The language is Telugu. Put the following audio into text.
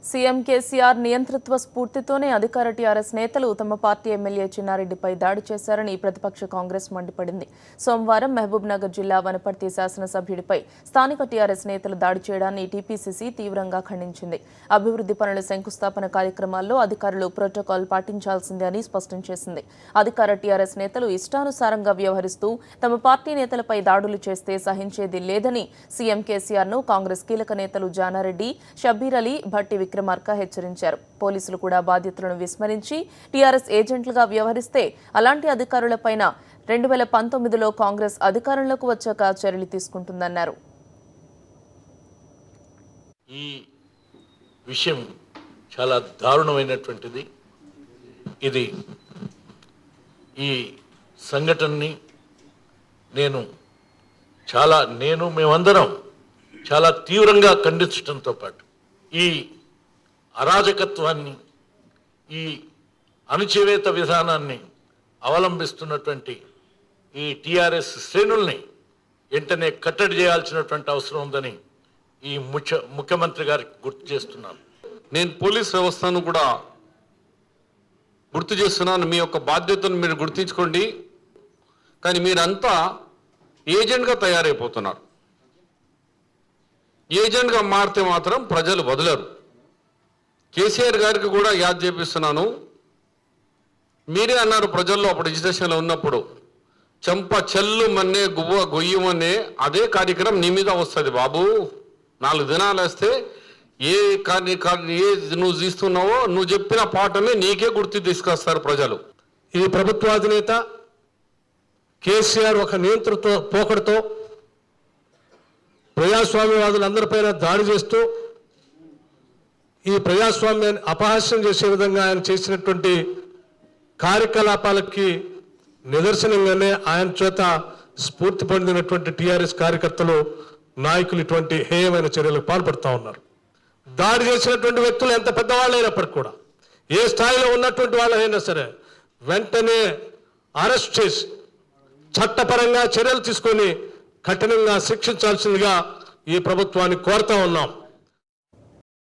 సీఎం కేసీఆర్ నియంతృత్వ స్ఫూర్తితోనే అధికార టీఆర్ఎస్ నేతలు తమ పార్టీ ఎమ్మెల్యే చిన్నారెడ్డిపై దాడి చేశారని ప్రతిపక్ష కాంగ్రెస్ మండిపడింది. సోమవారం మహబూబ్ నగర్ జిల్లా వనపర్తి శాసనసభ్యుడిపై స్థానిక టీఆర్ఎస్ నేతలు దాడి చేయడాన్ని టీపీసీసీ తీవ్రంగా ఖండించింది. అభివృద్ధి పనుల శంకుస్థాపన కార్యక్రమాల్లో అధికారులు ప్రోటోకాల్ పాటించాల్సిందే అని స్పష్టం చేసింది. అధికార టీఆర్ఎస్ నేతలు ఇష్టానుసారంగా వ్యవహరిస్తూ తమ పార్టీ నేతలపై దాడులు చేస్తే సహించేది లేదని సీఎం కేసీఆర్ను కాంగ్రెస్ కీలక నేతలు జానారెడ్డి, షబ్బీర్ అలీ, భట్టి విక్రమార్క హెచ్చరించారు. పోలీసులు కూడా బాధ్యతలను విస్మరించి టీఆర్ఎస్ ఏజెంట్లుగా వ్యవహరిస్తే అలాంటి అధికారులపైన 2019లో కాంగ్రెస్ అధికారంలోకి వచ్చాక చర్యలు తీసుకుంటుందన్నారు. ఈ విషయం చాలా దారుణమైనటువంటిది. ఇది ఈ సంఘటనని మేమందరం చాలా తీవ్రంగా ఖండించడంతో పాటు ఈ అరాజకత్వాన్ని, ఈ అణచివేత విధానాన్ని అవలంబిస్తున్నటువంటి ఈ టీఆర్ఎస్ శ్రేణుల్ని వెంటనే కట్టడి చేయాల్సినటువంటి అవసరం ఉందని ఈ ముఖ్యమంత్రి గారికి గుర్తు చేస్తున్నాను. నేను పోలీస్ వ్యవస్థను కూడా గుర్తు చేస్తున్నాను. మీ యొక్క బాధ్యతను మీరు గుర్తించుకోండి. కానీ మీరంతా ఏజెంట్గా తయారైపోతున్నారు. ఏజెంట్గా మారితే మాత్రం ప్రజలు వదలరు. కేసీఆర్ గారికి కూడా యాద్ చేపిస్తున్నాను. మీరే అన్నారు ప్రజల్లో అప్పుడు ఎడ్యుకేషన్లో ఉన్నప్పుడు, చెంప చెల్లు మన్నే గువ్వ గొయ్యమనే అదే కార్యక్రమం నీ మీద వస్తుంది బాబు. 4 దినాలు వేస్తే ఏ నువ్వు తీస్తున్నావో నువ్వు చెప్పిన పాఠమే నీకే గుర్తు తీసుకొస్తారు ప్రజలు. ఈ ప్రభుత్వాధినేత కేసీఆర్ ఒక నియంతృత్వ పోకడతో ప్రజాస్వామ్యవాదులందరిపైన దాడి చేస్తూ ఈ ప్రజాస్వామ్యాన్ని అపహాస్యం చేసే విధంగా ఆయన చేసినటువంటి కార్యకలాపాలకి నిదర్శనంగానే ఆయన చేత స్ఫూర్తి పొందినటువంటి టీఆర్ఎస్ కార్యకర్తలు, నాయకులు ఇటువంటి హేయమైన చర్యలకు పాల్పడుతూ ఉన్నారు. దాడి చేసినటువంటి వ్యక్తులు ఎంత పెద్దవాళ్ళు అయినప్పటికీ కూడా, ఏ స్థాయిలో ఉన్నటువంటి వాళ్ళైనా సరే వెంటనే అరెస్ట్ చేసి చట్టపరంగా చర్యలు తీసుకొని కఠినంగా శిక్షించాల్సిందిగా ఈ ప్రభుత్వాన్ని కోరుతా ఉన్నాం.